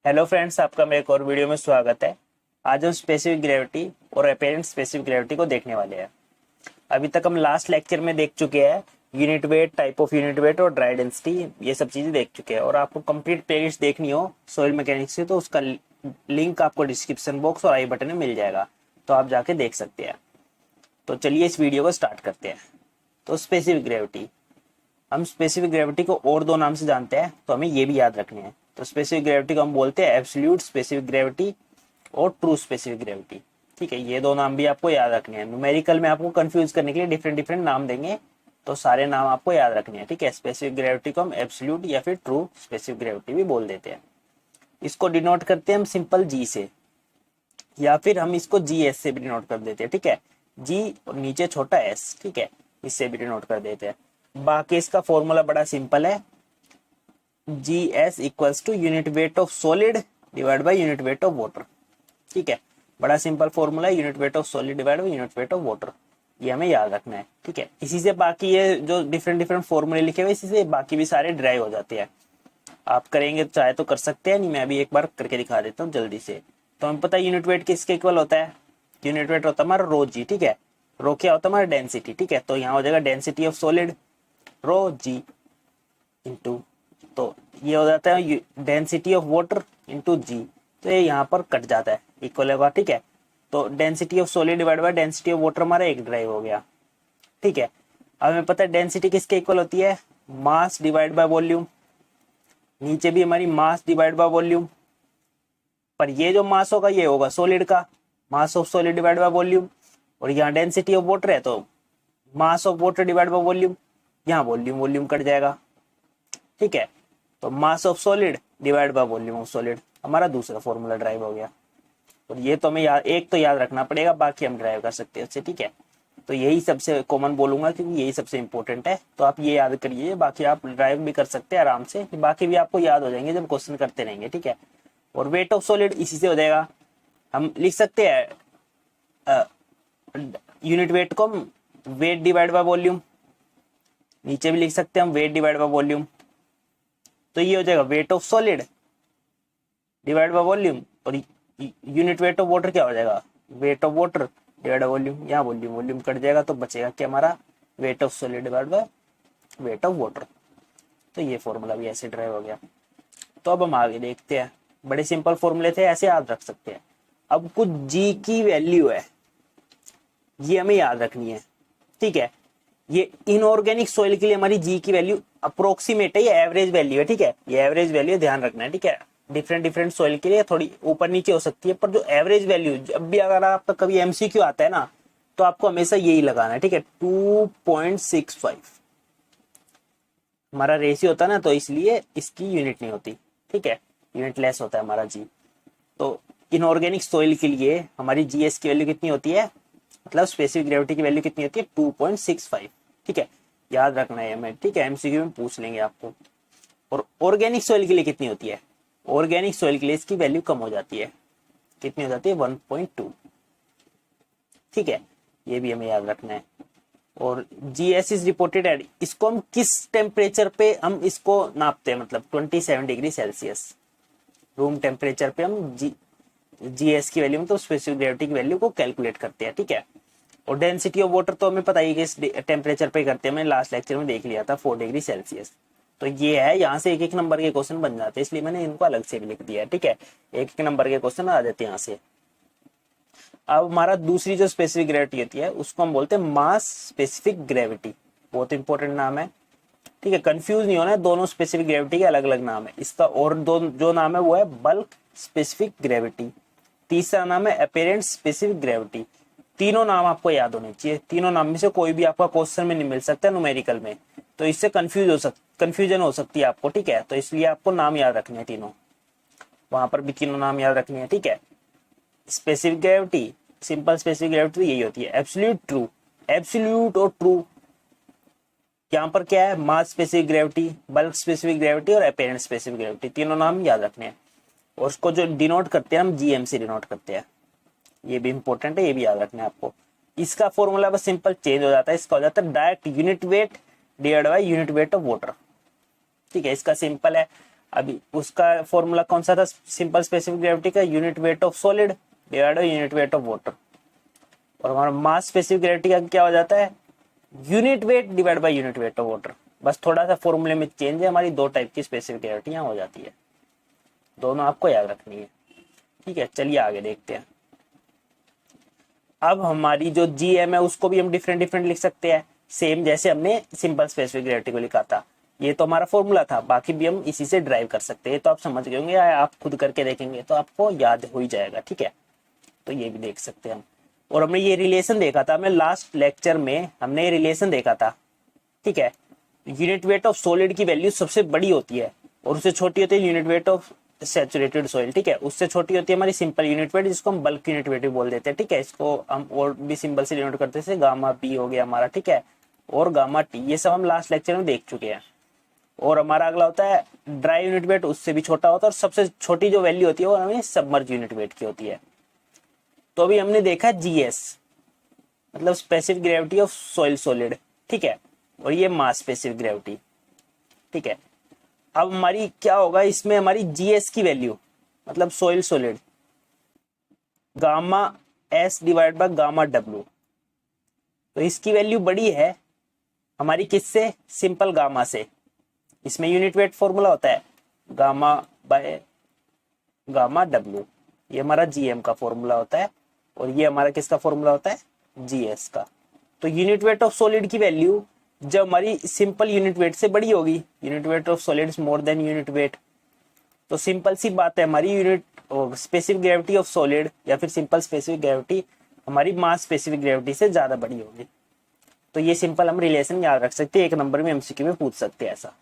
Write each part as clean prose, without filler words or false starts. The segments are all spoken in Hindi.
हेलो फ्रेंड्स, आपका मेरे एक और वीडियो में स्वागत है। आज हम स्पेसिफिक ग्रेविटी और अपेरेंट स्पेसिफिक ग्रेविटी को देखने वाले हैं। अभी तक हम लास्ट लेक्चर में देख चुके हैं unit weight, type of unit weight और ड्राई डेंसिटी, ये सब चीजें देख चुके हैं। और आपको कंप्लीट प्लेलिस्ट देखनी हो सॉइल मैकेनिक्स से तो उसका लिंक आपको डिस्क्रिप्शन बॉक्स और आई बटन में मिल जाएगा, तो आप जाके देख सकते हैं। तो चलिए इस वीडियो को स्टार्ट करते हैं। तो स्पेसिफिक ग्रेविटी, हम स्पेसिफिक ग्रेविटी को और दो नाम से जानते हैं, तो हमें ये भी याद रखने हैं। तो स्पेसिफिक ग्रेविटी को हम बोलते हैं एब्सोल्यूट स्पेसिफिक ग्रेविटी और ट्रू स्पेसिफिक ग्रेविटी। ठीक है, ये दो नाम भी आपको याद रखने हैं। न्यूमेरिकल में आपको कंफ्यूज करने के लिए डिफरेंट डिफरेंट नाम देंगे, तो सारे नाम आपको याद रखने हैं। ठीक है, स्पेसिफिक ग्रेविटी को हम एब्सोल्यूट या फिर ट्रू स्पेसिफिक ग्रेविटी भी बोल देते हैं। इसको डिनोट करते हैं हम सिंपल जी से, या फिर हम इसको जी एस से भी डिनोट कर देते हैं। ठीक है, जी और नीचे छोटा एस, ठीक है, इससे भी डिनोट कर देते हैं। बाकी इसका फॉर्मूला बड़ा सिंपल है, G S equals to unit weight of solid divide by unit weight of water. ठीक है, बड़ा सिंपल फॉर्मूला है, unit weight of solid divide by unit weight of water, ये हमें याद रखना है। ठीक है, इसी से बाकी ये जो डिफरेंट डिफरेंट फॉर्मूले लिखे हुए इसी से बाकी भी सारे ड्राइव हो जाते हैं। आप करेंगे चाहे तो कर सकते हैं, नहीं मैं अभी एक बार करके दिखा देता हूँ जल्दी से। तो हमें पता है यूनिट वेट किसके इक्वल होता है, यूनिट वेट होता है हमारा रो जी। ठीक है, रो क्या होता है हमारा डेंसिटी। ठीक है, तो यहाँ हो जाएगा density of solid rho G into, तो ये हो जाता है density of water into G, तो ये यहाँ पर कट जाता है, इक्वल होगा। ठीक है, तो density of solid divide by density of water हमारा एक ड्राइव हो गया। ठीक है, अब हमें पता है डेंसिटी किसके इक्वल होती है, मास डिवाइड बाय वॉल्यूम। नीचे भी हमारी मास डिवाइड बाय वॉल्यूम, पर ये जो मास होगा ये होगा सॉलिड का, mass of solid divide by volume. और यहाँ डेंसिटी ऑफ वाटर है तो mass of water divide by volume, यहाँ वॉल्यूम वॉल्यूम कट जाएगा। ठीक है, तो mass of solid divide by volume of solid, हमारा दूसरा फॉर्मूला ड्राइव हो गया। और ये तो हमें याद, एक तो याद रखना पड़ेगा, बाकी हम ड्राइव कर सकते हैं उससे। ठीक है, तो यही सबसे कॉमन बोलूंगा क्योंकि यही सबसे इंपॉर्टेंट है, तो आप ये याद करिए, बाकी आप ड्राइव भी कर सकते हैं आराम से, बाकी भी आपको याद हो जाएंगे जब क्वेश्चन करते रहेंगे। ठीक है, और वेट ऑफ सॉलिड इसी से हो जाएगा। हम लिख सकते हैं यूनिट वेट को हम वेट डिवाइड बाय वॉल्यूम, नीचे भी लिख सकते हैं हम वेट डिवाइड बाय वॉल्यूम, तो ये हो जाएगा wait of solid divide by volume. और यूनिट वेट ऑफ वाटर क्या हो जाएगा, wait of water divide by volume, यहाँ वॉल्यूम वॉल्यूम कट जाएगा, तो बचेगा क्या हमारा wait of solid divide by weight of water. तो ये फॉर्मूला भी ऐसे ड्राइव हो गया। तो अब हम आगे देखते हैं, बड़े सिंपल फॉर्मूले थे, ऐसे याद रख सकते हैं। अब कुछ जी की वैल्यू है, ये हमें याद रखनी है। ठीक है, ये इनऑर्गेनिक सॉइल के लिए हमारी जी की वैल्यू अप्रोक्सीमेट है, ये एवरेज वैल्यू है। ठीक है, ये एवरेज वैल्यू ध्यान रखना है। ठीक है, डिफरेंट डिफरेंट सॉइल के लिए थोड़ी ऊपर नीचे हो सकती है, पर जो एवरेज वैल्यू, जब भी अगर आपका कभी एमसीक्यू आता है ना, तो आपको हमेशा यही लगाना है। ठीक है, 2.65 हमारा रेशियो होता है ना, तो इसलिए इसकी यूनिट नहीं होती। ठीक है, यूनिट लेस होता है हमारा जी। तो इनऑर्गेनिक सॉइल के लिए हमारी जीएस की वैल्यू कितनी होती है, मतलब स्पेसिफिक ग्रेविटी की वैल्यू कितनी होती है, 2.65। ठीक है, याद रखना है हमें। ठीक है, एमसीक्यू में पूछ लेंगे आपको। और ऑर्गेनिक सॉइल के लिए कितनी होती है, ऑर्गेनिक सॉइल के लिए इसकी वैल्यू कम हो जाती है, कितनी हो जाती है, 1.2। ठीक है, ये भी हमें याद रखना है। और जीएस इज रिपोर्टेड एट, इसको हम किस टेम्परेचर पे हम इसको नापते हैं, मतलब 27 डिग्री सेल्सियस रूम टेम्परेचर पे हम जीएस की वैल्यू, मतलब स्पेसिफिक ग्रेविटी की वैल्यू को कैलकुलेट करते हैं। ठीक है, और डेंसिटी ऑफ वाटर तो हमें पता ही कि इस टेम्परेचर पे करते हैं, मैंने लास्ट लेक्चर में देख लिया था, 4 डिग्री सेल्सियस। तो ये है, यहाँ से एक एक नंबर के क्वेश्चन बन जाते हैं, इसलिए मैंने इनको अलग से भी लिख दिया है। ठीक है, एक एक नंबर के क्वेश्चन आ जाते हैं यहाँ से। अब हमारा दूसरी जो स्पेसिफिक ग्रेविटी होती है उसको हम बोलते हैं मास स्पेसिफिक ग्रेविटी, बहुत इंपॉर्टेंट नाम है। ठीक है, कंफ्यूज नहीं होना है, दोनों स्पेसिफिक ग्रेविटी के अलग अलग नाम है। इसका और दो जो नाम है वो है बल्क स्पेसिफिक ग्रेविटी, तीसरा नाम है अपेरेंट स्पेसिफिक ग्रेविटी। तीनों नाम आपको याद होने चाहिए, तीनों नाम में से कोई भी आपका क्वेश्चन में नहीं मिल सकता न्यूमेरिकल में, तो इससे कंफ्यूजन हो सकती है आपको। ठीक है, तो इसलिए आपको नाम याद रखने हैं तीनों, वहां पर भी तीनों नाम याद रखने हैं। ठीक है, specific gravity, simple specific gravity यही होती है, एब्सोल्यूट ट्रू, एब्सोल्यूट और ट्रू। यहाँ पर क्या है, मास specific gravity, bulk specific gravity और अपेरेंट स्पेसिफिक ग्रेविटी, तीनों नाम याद रखने हैं। और उसको जो डिनोट करते हैं हम जीएम से डिनोट करते हैं, ये भी इंपॉर्टेंट है, ये भी याद रखना है आपको। इसका फॉर्मूला बस सिंपल चेंज हो जाता है, इसका हो जाता है direct unit weight divide by unit weight of water. ठीक है, इसका सिंपल है, अभी उसका फॉर्मूला कौन सा था सिंपल स्पेसिफिक ग्रेविटी का, unit weight of solid divide by unit weight of water. और हमारा मास स्पेसिफिक ग्रेविटी का क्या हो जाता है, unit weight divide by unit weight of water. बस थोड़ा सा फॉर्मूले में चेंज है, हमारी दो टाइप की स्पेसिफिक ग्रेविटी यहाँ हो जाती है, दोनों आपको याद रखनी है। ठीक है, चलिए आगे देखते हैं। अब हमारी जो जीएम है उसको भी हम डिफरेंट डिफरेंट लिख सकते हैं, सेम जैसे हमने सिंपल स्पेसिफिक ग्रेविटी को लिखा था। ये तो हमारा फॉर्मूला था, बाकी भी हम इसी से ड्राइव कर सकते हैं। तो आप समझ गए होंगे, आप खुद करके देखेंगे तो आपको याद हो ही जाएगा। ठीक है, तो ये भी देख सकते हैं हम। और हमने ये रिलेशन देखा था, हमने लास्ट लेक्चर में हमने ये रिलेशन देखा था। ठीक है, यूनिट वेट ऑफ सॉलिड की वैल्यू सबसे बड़ी होती है और उससे छोटी होती है unit weight of saturated soil. ठीक है, उससे छोटी होती है हमारी सिंपल यूनिट वेट, जिसको हम बल्क यूनिट वेट भी बोल देते हैं। ठीक है, इसको हम और भी सिंबल से डिनोट करते हैं, गामा पी हो गया हमारा। ठीक है, और गामा टी, ये सब हम लास्ट लेक्चर में देख चुके हैं। और हमारा अगला होता है ड्राई यूनिट वेट, उससे भी छोटा होता है और सबसे छोटी जो वैल्यू होती है वो हमें सबमर्ज यूनिट वेट की होती है। तो अभी हमने देखा जीएस मतलब specific gravity of soil solid. ठीक है, और ये मास स्पेसिफिक ग्रेविटी। ठीक है, अब हमारी क्या होगा इसमें, हमारी जीएस की वैल्यू मतलब soil solid gamma S divide by gamma W. तो इसकी वैल्यू बड़ी है हमारी किससे, सिंपल गामा से। इसमें यूनिट वेट फॉर्मूला होता है गामा बाय गामा डब्ल्यू, ये हमारा जीएम का फॉर्मूला होता है। और ये हमारा किसका फॉर्मूला होता है, जीएस का। तो यूनिट वेट ऑफ सॉलिड की वैल्यू जब हमारी सिंपल यूनिट वेट से बड़ी होगी, unit weight of solid more than unit weight, तो सिंपल सी बात है हमारी unit specific gravity of solid या फिर सिंपल स्पेसिफिक ग्रेविटी हमारी मास स्पेसिफिक ग्रेविटी से ज्यादा बड़ी होगी। तो ये सिंपल हम रिलेशन याद रख सकते हैं, एक नंबर में एमसीक्यू में पूछ सकते हैं ऐसा।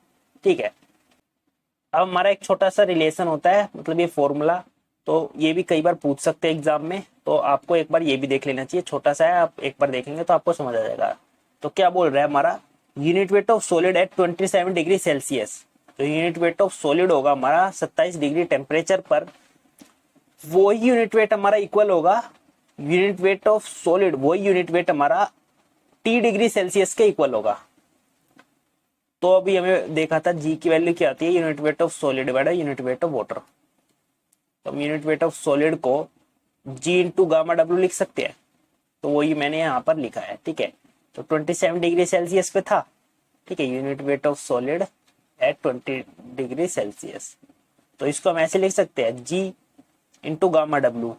ठीक है, अब हमारा एक छोटा सा रिलेशन होता है, मतलब ये फॉर्मूला, तो ये भी कई बार पूछ सकते हैं एग्जाम में, तो आपको एक बार ये भी देख लेना चाहिए। छोटा सा है, आप एक बार देखेंगे तो आपको समझ आ जाएगा। तो क्या बोल रहा है हमारा, unit weight of solid at 27 degree Celsius. तो यूनिट वेट ऑफ सॉलिड होगा हमारा 27 डिग्री टेम्परेचर पर, वही यूनिट वेट हमारा इक्वल होगा यूनिट वेट ऑफ सॉलिड, वही यूनिट वेट हमारा T डिग्री सेल्सियस के इक्वल होगा। तो अभी हमें देखा था जी की वैल्यू क्या आती है, unit weight of solid divide unit weight of water. तो हम यूनिट वेट ऑफ सॉलिड को जी इंटू गामा डब्ल्यू लिख सकते हैं, तो वही मैंने यहाँ पर लिखा है। ठीक है, तो 27 डिग्री सेल्सियस पे था। ठीक है, unit weight of solid at 20 degree Celsius. तो इसको हम ऐसे लिख सकते हैं जी इंटू गामा डब्ल्यू,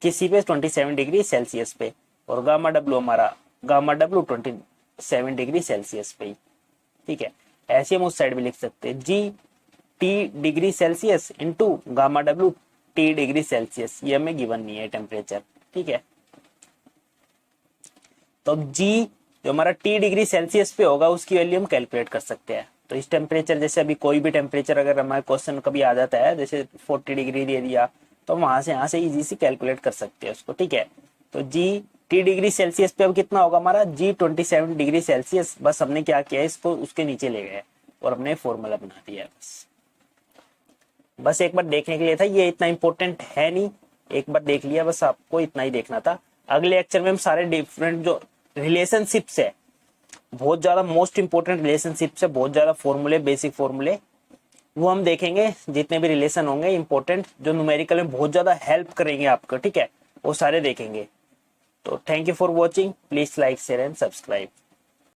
किसी पे 27 डिग्री सेल्सियस पे, और गामा डब्ल्यू हमारा गामा डब्ल्यू 27 डिग्री सेल्सियस पे। ठीक है, ऐसे हम उस साइड भी लिख सकते हैं G T degree Celsius into gamma W T degree Celsius, ये हमें गिवन नहीं है टेम्परेचर। ठीक है, तो जी जो हमारा टी डिग्री सेल्सियस पे होगा उसकी वैल्यू हम कैलकुलेट कर सकते हैं। तो इस टेम्परेचर, जैसे अभी कोई भी टेम्परेचर अगर हमारे क्वेश्चन कभी आ जाता है, जैसे 40 डिग्री दे दिया, तो वहां से यहाँ से इजी से कैलकुलेट कर सकते हैं उसको। ठीक है, तो जी टी डिग्री सेल्सियस पे अब कितना होगा हमारा, जी 27 डिग्री सेल्सियस। बस हमने क्या किया, इसको उसके नीचे ले गए और हमने फॉर्मूला बना दिया। बस एक बार देखने के लिए था, ये इतना इंपॉर्टेंट है नहीं, एक बार देख लिया, बस आपको इतना ही देखना था। अगले लेक्चर में हम सारे डिफरेंट जो रिलेशनशिप्स है, बहुत ज्यादा मोस्ट इंपोर्टेंट रिलेशनशिप्स है, बहुत ज्यादा फॉर्मूले, बेसिक फॉर्मूले, वो हम देखेंगे। जितने भी रिलेशन होंगे इंपॉर्टेंट, जो न्यूमेरिकल में बहुत ज्यादा हेल्प करेंगे आपको, ठीक है, वो सारे देखेंगे। तो thank you for watching, please like share and subscribe.